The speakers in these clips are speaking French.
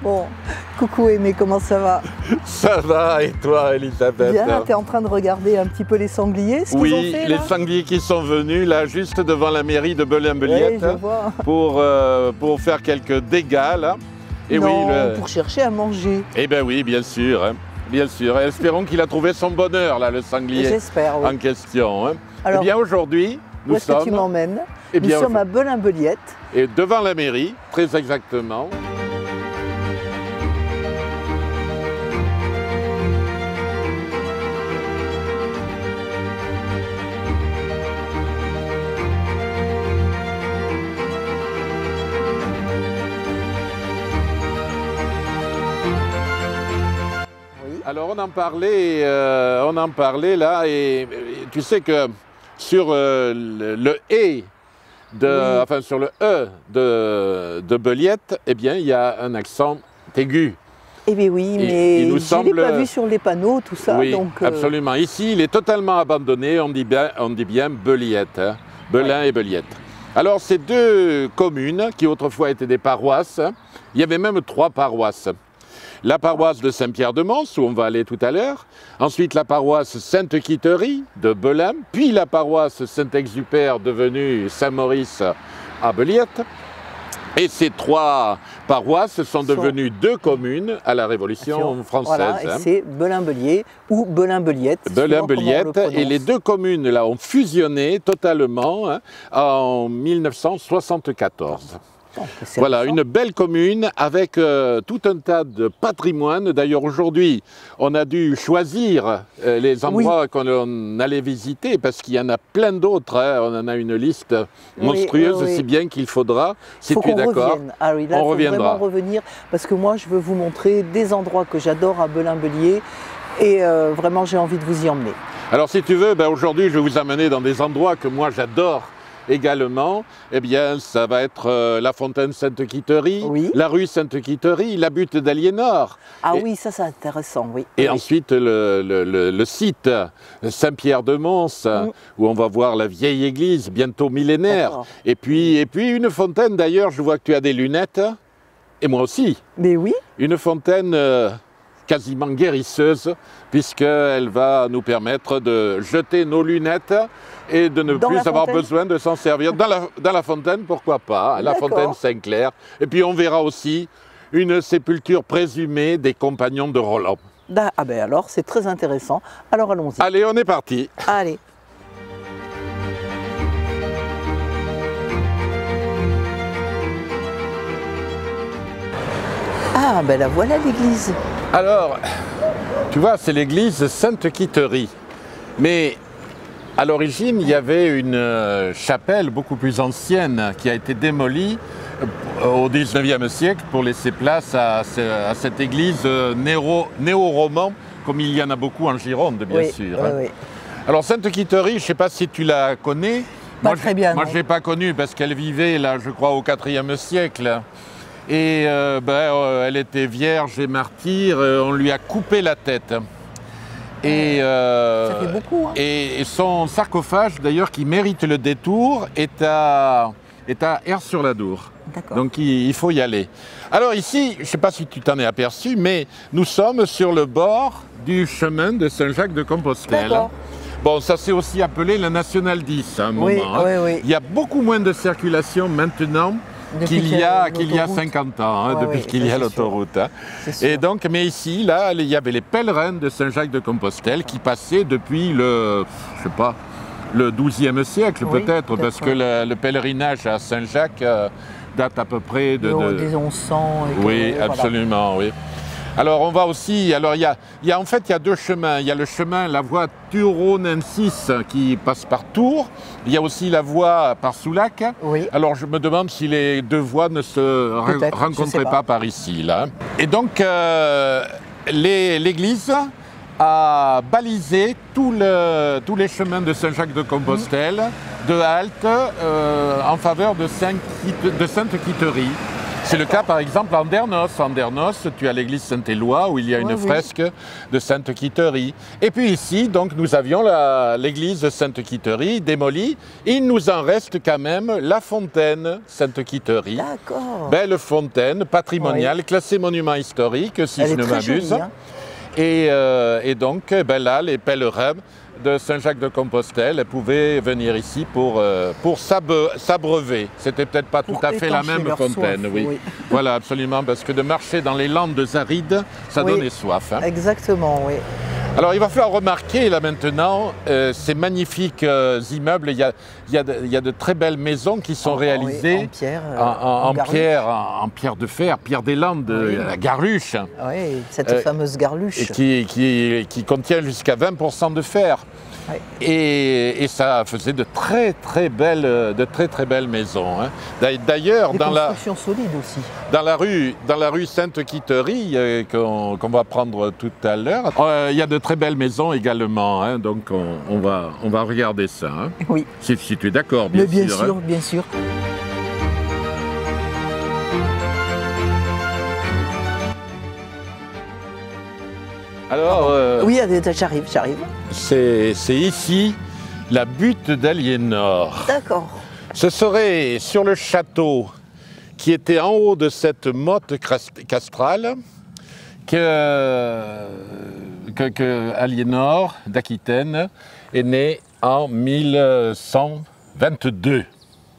Bon, coucou Aimé, comment ça va? Ça va, et toi Elisabeth? Bien, tu es en train de regarder un petit peu les sangliers, ce qu'ils ont Oui, fait, les là? sangliers qui sont venus là, juste devant la mairie de Belin-Beliette, Oui, je vois. pour faire quelques dégâts là. Et non, oui, pour chercher à manger. Eh bien oui, bien sûr, hein. Bien sûr. Et espérons qu'il a trouvé son bonheur là, le sanglier J'espère, oui. en question. Hein. Alors, eh bien aujourd'hui, où nous est-ce que tu sommes, m'emmènes? eh bien, Nous sommes à Belin-Beliette. et devant la mairie, très exactement. Alors on en parlait là, et tu sais que sur le E de, Oui. enfin sur le E de Beliette, eh bien il y a un accent aigu. Eh bien oui, Il mais nous je ne l'ai pas vu sur les panneaux, tout ça. Oui, donc, absolument. Ici, il est totalement abandonné, on dit bien Beliette, hein. Belin et Beliette. Alors ces deux communes qui autrefois étaient des paroisses, il y avait même 3 paroisses. La paroisse de Saint-Pierre-de-Mons, où on va aller tout à l'heure, ensuite la paroisse Sainte-Quitterie de Belin, puis la paroisse Saint-Exupère devenue Saint-Maurice à Beliette. Et ces 3 paroisses sont devenues 2 communes à la Révolution française. Voilà, et c'est Belin-Beliette ou Belin-Beliette. Belin-Beliette, et les 2 communes là ont fusionné totalement, hein, en 1974. Voilà, une belle commune avec tout un tas de patrimoine. D'ailleurs, aujourd'hui, on a dû choisir les endroits qu'on allait visiter parce qu'il y en a plein d'autres. Hein. On en a une liste monstrueuse, si bien qu'il faudra, si tu es d'accord, ah oui, là, on reviendra. Vraiment revenir parce que moi, je veux vous montrer des endroits que j'adore à Belin-Beliette et vraiment, j'ai envie de vous y emmener. Alors, si tu veux, ben, aujourd'hui, je vais vous amener dans des endroits que moi, j'adore. Également, eh bien, ça va être la fontaine Sainte-Quitterie, la rue Sainte-Quitterie, la butte d'Aliénor. Ah oui, ça c'est intéressant, oui. Et ensuite le site Saint-Pierre-de-Mons, où on va voir la vieille église, bientôt millénaire. Et puis une fontaine, d'ailleurs, je vois que tu as des lunettes, et moi aussi. Mais oui. Une fontaine quasiment guérisseuse, puisqu'elle va nous permettre de jeter nos lunettes et de ne plus avoir besoin de s'en servir. Dans la fontaine, pourquoi pas, la fontaine Saint-Clair. Et puis on verra aussi une sépulture présumée des compagnons de Roland. Ah ben alors, c'est très intéressant. Alors allons-y. Allez, on est parti. Allez. Ah ben la voilà l'église. Alors, tu vois, c'est l'église Sainte-Quitterie. Mais à l'origine, il y avait une chapelle beaucoup plus ancienne qui a été démolie au XIXe siècle pour laisser place à cette église néo-roman, comme il y en a beaucoup en Gironde, bien sûr. Oui, oui. Alors, Sainte-Quitterie, je ne sais pas si tu la connais. Pas très bien. Moi, je ne l'ai pas connue parce qu'elle vivait, là, je crois, au IVe siècle. Et elle était vierge et martyre, on lui a coupé la tête. Et, ça fait beaucoup. Hein. Et son sarcophage, d'ailleurs, qui mérite le détour, est à Aire-sur-la-Dour. Donc il faut y aller. Alors ici, je ne sais pas si tu t'en es aperçu, mais nous sommes sur le bord du chemin de Saint-Jacques-de-Compostelle. Bon, ça s'est aussi appelé la Nationale 10 à un moment. Oui. Il y a beaucoup moins de circulation maintenant qu'il y a 50 ans, depuis qu'il y a l'autoroute. Et donc, mais ici, là, il y avait les pèlerins de Saint-Jacques-de-Compostelle qui passaient depuis le XIIe siècle peut-être, parce que le pèlerinage à Saint-Jacques date à peu près des 1100. Oui, absolument, oui. Alors on va aussi, alors il y a en fait 2 chemins. Il y a le chemin, la voie Turon-Nensis qui passe par Tours. Il y a aussi la voie par Soulac. Oui. Alors je me demande si les 2 voies ne se rencontraient pas par ici, là. Et donc l'église a balisé tous les chemins de Saint-Jacques-de-Compostelle de halte en faveur de Sainte-Quitterie. C'est le cas par exemple à Andernos. À Andernos, tu as l'église Saint-Éloi où il y a une fresque de Sainte Quitterie. Et puis ici, donc, nous avions l'église Sainte Quitterie démolie. Il nous en reste quand même la fontaine Sainte Quitterie. D'accord. Belle fontaine patrimoniale, classée monument historique, si je ne m'abuse. Hein. Et donc, là, les pèlerins de Saint-Jacques-de-Compostelle pouvaient venir ici pour s'abreuver. C'était peut-être pas tout à fait la même fontaine, soif, oui. Voilà, absolument, parce que de marcher dans les landes arides, ça donnait soif. Hein. Exactement, oui. Alors, il va falloir remarquer, là maintenant, ces magnifiques immeubles. Il y a de très belles maisons qui sont réalisées en pierre de fer, pierre des Landes, la Garluche. Oui, cette fameuse Garluche. Et qui contient jusqu'à 20% de fer. Oui. Et ça faisait de très très belles maisons. Hein. D'ailleurs, dans solides aussi. Dans la rue Sainte-Quitterie qu'on va prendre tout à l'heure, il y a de très belles maisons également. Hein. Donc on va regarder ça. Hein. Oui. Si tu es d'accord, bien sûr. Hein. Bien sûr. Alors, oui, j'arrive. C'est ici la butte d'Aliénor. D'accord. Ce serait sur le château qui était en haut de cette motte castrale que Aliénor d'Aquitaine est née en 1122.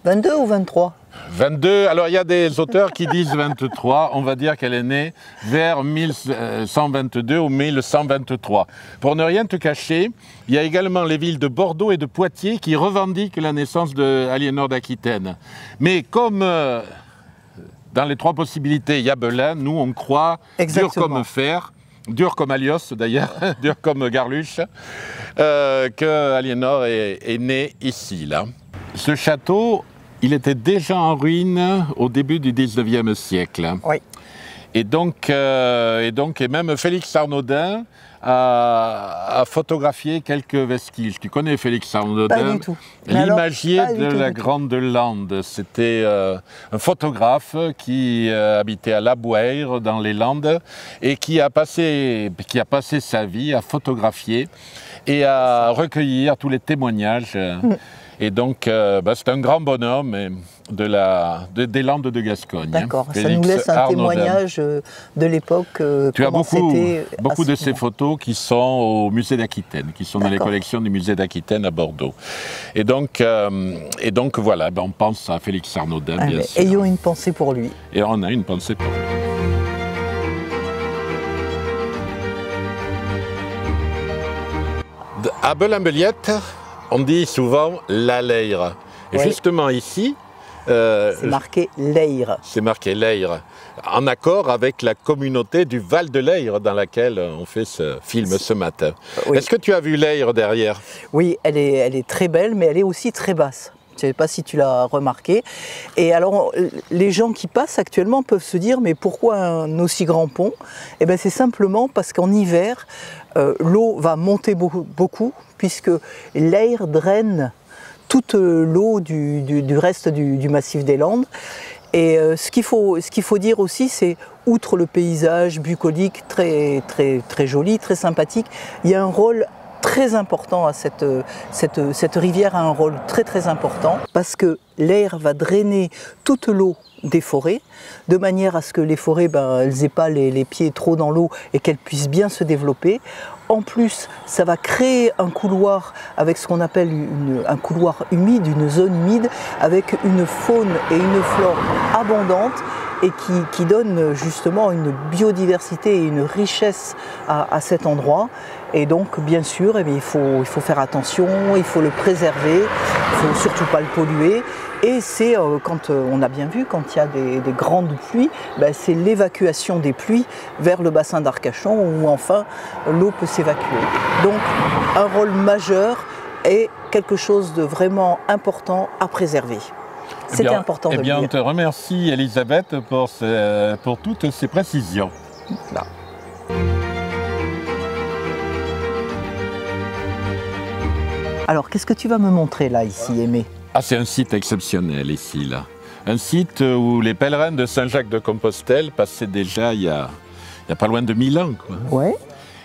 22 ou 23 22, alors il y a des auteurs qui disent 23, on va dire qu'elle est née vers 1122 ou 1123. Pour ne rien te cacher, il y a également les villes de Bordeaux et de Poitiers qui revendiquent la naissance d'Aliénor d'Aquitaine. Mais comme dans les trois possibilités, il y a Belin, nous on croit, dur comme fer, dur comme Alios d'ailleurs, dur comme Garluche, que Aliénor est née ici, là. Ce château, il était déjà en ruine au début du 19e siècle. Oui. Et même Félix Arnaudin a photographié quelques vestiges. Tu connais Félix Arnaudin? Pas du tout. L'imagier de la Grande Lande. C'était un photographe qui habitait à La Bouère, dans les Landes, et qui a passé sa vie à photographier et à recueillir tous les témoignages. Et donc, c'est un grand bonhomme des Landes de Gascogne. D'accord, ça nous laisse un témoignage de l'époque. Tu as beaucoup de ces photos qui sont au musée d'Aquitaine, qui sont dans les collections du musée d'Aquitaine à Bordeaux. Et donc voilà, on pense à Félix Arnaudin, bien sûr. Ayons une pensée pour lui. Et on a une pensée pour lui. À Belin-Belliette, on dit souvent la Leyre. Et justement ici... c'est marqué Leyre. C'est marqué Leyre, en accord avec la communauté du Val de Leyre dans laquelle on fait ce film ce matin. Oui. Est-ce que tu as vu Leyre derrière? Oui, elle est très belle, mais elle est aussi très basse. Je ne sais pas si tu l'as remarqué. Et alors, les gens qui passent actuellement peuvent se dire, mais pourquoi un aussi grand pont? Eh bien, c'est simplement parce qu'en hiver, l'eau va monter beaucoup, puisque l'Ayre draine toute l'eau du reste du massif des Landes. Et ce qu'il faut dire aussi, c'est, outre le paysage bucolique très joli, très sympathique, il y a un rôle très important à cette rivière, a un rôle très important, parce que l'Ayre va drainer toute l'eau des forêts, de manière à ce que les forêts, elles n'aient pas les pieds trop dans l'eau et qu'elles puissent bien se développer. En plus, ça va créer un couloir avec ce qu'on appelle un couloir humide, une zone humide, avec une faune et une flore abondantes et qui donne justement une biodiversité et une richesse à cet endroit. Et donc, bien sûr, il faut faire attention, il faut le préserver, il ne faut surtout pas le polluer. Et c'est, quand on a bien vu, quand il y a des grandes pluies, c'est l'évacuation des pluies vers le bassin d'Arcachon où enfin l'eau peut s'évacuer. Donc, un rôle majeur et quelque chose de vraiment important à préserver. C'était important de le dire. On te remercie, Elisabeth, pour toutes ces précisions. Là. Alors, qu'est-ce que tu vas me montrer là, ici, Aimé? Ah, c'est un site exceptionnel ici, là. un site où les pèlerins de Saint-Jacques-de-Compostelle passaient déjà il y a pas loin de 1000 ans, quoi. Ouais.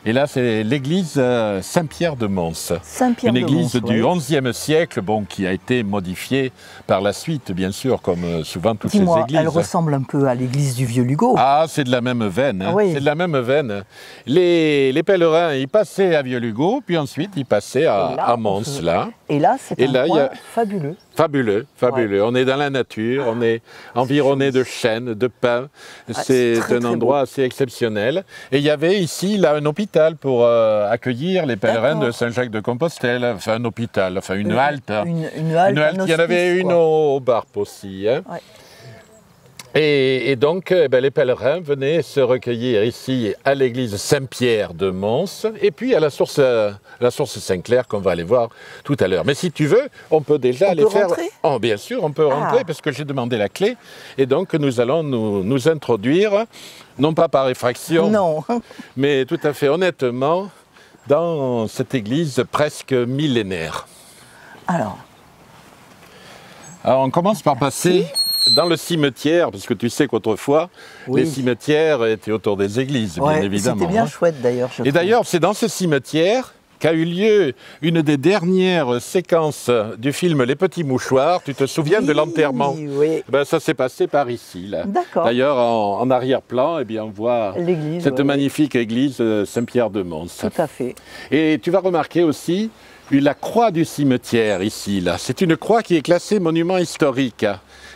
Et là, c'est l'église Saint-Pierre de Mons. Saint-Pierre Une de église Mons, du ouais. XIe siècle, bon, qui a été modifiée par la suite, bien sûr, comme souvent toutes les Dis-moi, églises. elle ressemble un peu à l'église du Vieux-Lugo. Ah, c'est de la même veine. Hein. Oui. C'est de la même veine. Les pèlerins, ils passaient à Vieux-Lugo, puis ensuite, ils passaient à Mons, là. Et là, c'est un coin fabuleux. Fabuleux, fabuleux. Ouais. On est dans la nature, on est environné de chênes, de pins. C'est un endroit assez exceptionnel. Et il y avait ici, là, un hôpital pour accueillir les pèlerins de Saint-Jacques-de-Compostelle. Enfin, un hôpital, enfin une halte. Une halte. Il y en avait une au Barp aussi. Hein. Ouais. Et donc, les pèlerins venaient se recueillir ici à l'église Saint-Pierre de Mons et puis à la source Saint-Clair qu'on va aller voir tout à l'heure. Mais si tu veux, on peut déjà aller faire... Rentrer Oh, bien sûr, on peut rentrer parce que j'ai demandé la clé. Et donc, nous allons nous introduire, non pas par effraction, non, mais tout à fait honnêtement, dans cette église presque millénaire. Alors, on commence par passer... dans le cimetière, parce que tu sais qu'autrefois, les cimetières étaient autour des églises, bien évidemment. C'était bien chouette d'ailleurs. Et d'ailleurs, c'est dans ce cimetière qu'a eu lieu une des dernières séquences du film Les Petits Mouchoirs. Tu te souviens de l'enterrement? Oui. Ça s'est passé par ici. D'ailleurs, en arrière-plan, on voit cette magnifique église Saint-Pierre de Mons. Tout à fait. Et tu vas remarquer aussi la croix du cimetière ici. C'est une croix qui est classée monument historique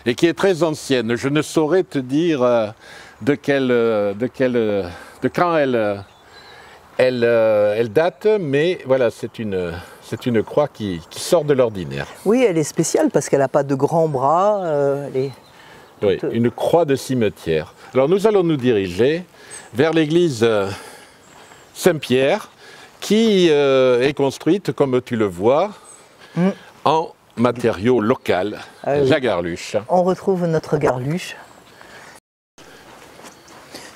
et qui est très ancienne. Je ne saurais te dire de quand elle date, mais voilà, c'est une croix qui sort de l'ordinaire. Oui, elle est spéciale parce qu'elle n'a pas de grands bras. Oui, une croix de cimetière. Alors nous allons nous diriger vers l'église Saint-Pierre, qui est construite, comme tu le vois, en matériaux local, la garluche. On retrouve notre garluche.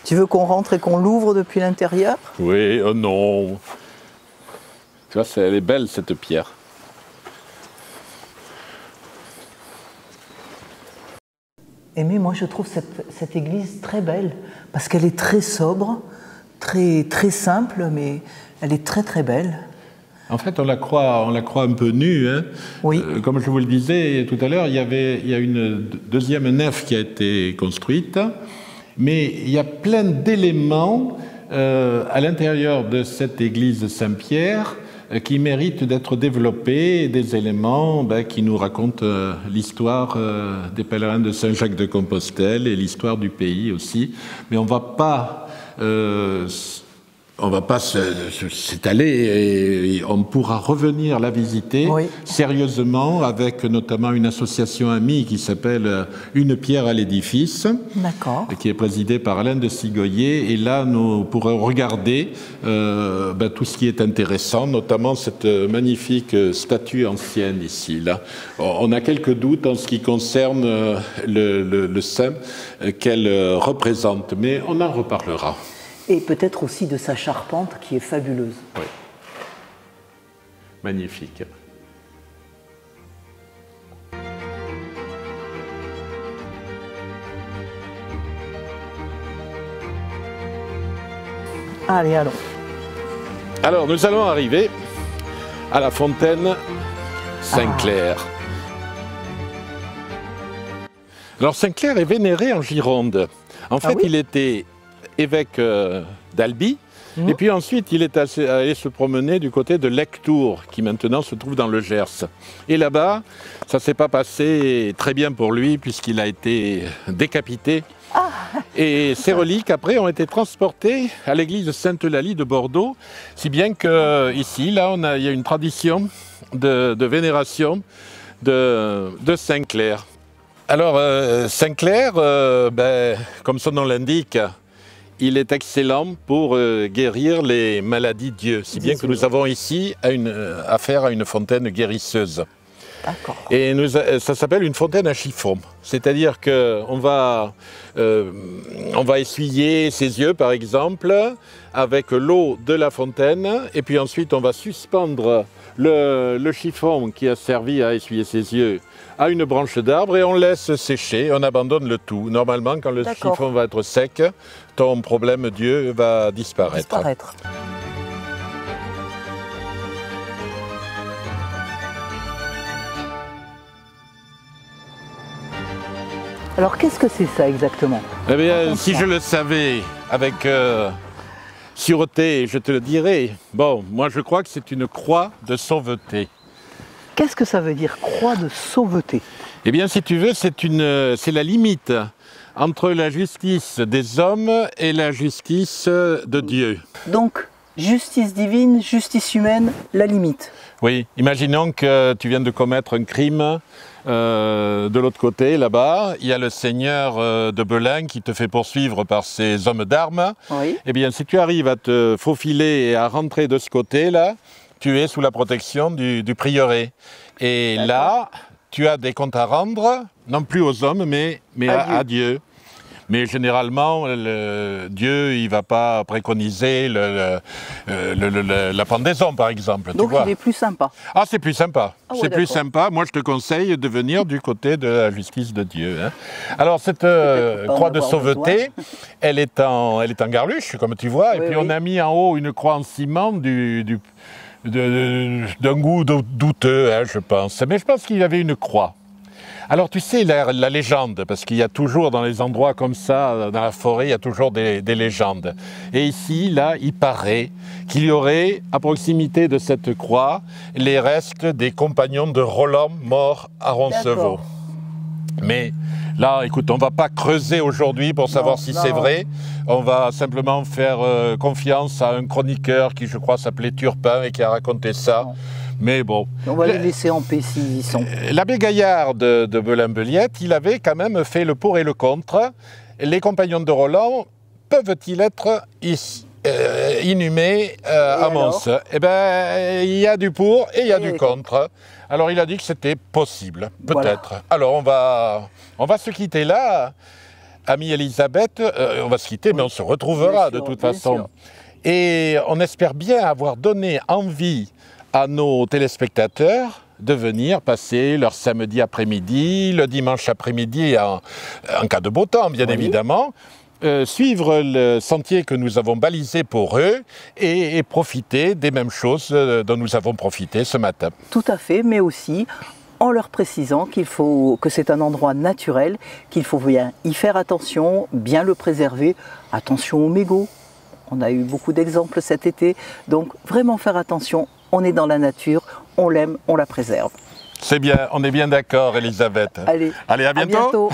Tu veux qu'on rentre et qu'on l'ouvre depuis l'intérieur? Oui, oh non. Tu vois, elle est belle cette pierre. Mais moi je trouve cette église très belle, parce qu'elle est très sobre, très simple, mais elle est très très belle. En fait, on la croit un peu nue. Hein. Oui. Comme je vous le disais tout à l'heure, il y a une deuxième nef qui a été construite, mais il y a plein d'éléments à l'intérieur de cette église Saint-Pierre qui méritent d'être développés, des éléments qui nous racontent l'histoire des pèlerins de Saint-Jacques-de-Compostelle et l'histoire du pays aussi. Mais on ne va pas s'étaler et on pourra revenir la visiter sérieusement avec notamment une association amie qui s'appelle Une pierre à l'édifice, qui est présidée par Alain de Sigoyer. Et là, nous pourrons regarder tout ce qui est intéressant, notamment cette magnifique statue ancienne ici. Là. On a quelques doutes en ce qui concerne le saint qu'elle représente, mais on en reparlera. Et peut-être aussi de sa charpente qui est fabuleuse. Oui. Magnifique. Allez, allons. Alors, nous allons arriver à la fontaine Saint-Clair. Alors, Saint-Clair est vénéré en Gironde. En fait, il était évêque d'Albi, et puis ensuite il est allé se promener du côté de Lectoure, qui maintenant se trouve dans le Gers. Et là-bas, ça ne s'est pas passé très bien pour lui, puisqu'il a été décapité. Et ses reliques, après, ont été transportées à l'église Sainte-Eulalie de Bordeaux, si bien qu'ici, là, il y a une tradition de vénération de Saint-Clair. Alors, Saint-Clair, comme son nom l'indique, il est excellent pour guérir les maladies d'yeux, si bien que nous avons ici affaire à une fontaine guérisseuse. D'accord. Et ça s'appelle une fontaine à chiffon. C'est-à-dire qu'on va essuyer ses yeux, par exemple, avec l'eau de la fontaine. Et puis ensuite, on va suspendre le chiffon qui a servi à essuyer ses yeux à une branche d'arbre et on laisse sécher, on abandonne le tout. Normalement, quand le chiffon va être sec, ton problème d'yeux va disparaître. Alors qu'est-ce que c'est ça exactement? Eh bien, si je le savais avec sûreté, je te le dirais. Bon, moi je crois que c'est une croix de sauveté. Qu'est-ce que ça veut dire, croix de sauveté? Eh bien, si tu veux, c'est la limite entre la justice des hommes et la justice de Dieu. Donc, justice divine, justice humaine, la limite. Oui, imaginons que tu viens de commettre un crime. De l'autre côté, là-bas, il y a le seigneur de Belin qui te fait poursuivre par ses hommes d'armes. Oui. Eh bien, si tu arrives à te faufiler et à rentrer de ce côté-là, tu es sous la protection du prieuré. Et là, tu as des comptes à rendre, non plus aux hommes, mais à Dieu. Mais généralement, Dieu, il ne va pas préconiser la pendaison, par exemple. Donc tu vois. Il est plus sympa. Ah, c'est plus sympa. Ah ouais, c'est plus sympa. Moi, je te conseille de venir du côté de la justice de Dieu. Hein. Alors, cette croix de sauveté, elle est en garluche, comme tu vois. Oui, et puis, on a mis en haut une croix en ciment d'un goût douteux, hein, je pense. Mais je pense qu'il y avait une croix. Alors tu sais, la légende, parce qu'il y a toujours dans les endroits comme ça, dans la forêt, il y a toujours des légendes. Et ici, là, il paraît qu'il y aurait, à proximité de cette croix, les restes des compagnons de Roland morts à Roncevaux. Mais là, écoute, on ne va pas creuser aujourd'hui pour savoir si c'est vrai. On va simplement faire confiance à un chroniqueur qui, je crois, s'appelait Turpin et qui a raconté ça. Non. Mais bon. On va les laisser en paix s'ils y sont. L'abbé Gaillard de Belin-Beliette, il avait quand même fait le pour et le contre. Les compagnons de Roland peuvent-ils être inhumés à Mons? Eh bien, il y a du pour et il y a du contre. Alors, il a dit que c'était possible, peut-être. Voilà. Alors, on va se quitter là, amie Elisabeth. On va se quitter, mais on se retrouvera de toute façon. Sûr. Et on espère bien avoir donné envie à nos téléspectateurs de venir passer leur samedi après-midi, le dimanche après-midi, en cas de beau temps, bien évidemment, suivre le sentier que nous avons balisé pour eux et profiter des mêmes choses dont nous avons profité ce matin. Tout à fait, mais aussi en leur précisant que c'est un endroit naturel, qu'il faut bien y faire attention, bien le préserver, attention aux mégots. On a eu beaucoup d'exemples cet été, donc vraiment faire attention. On est dans la nature, on l'aime, on la préserve. C'est bien, on est bien d'accord, Elisabeth. Allez, à bientôt.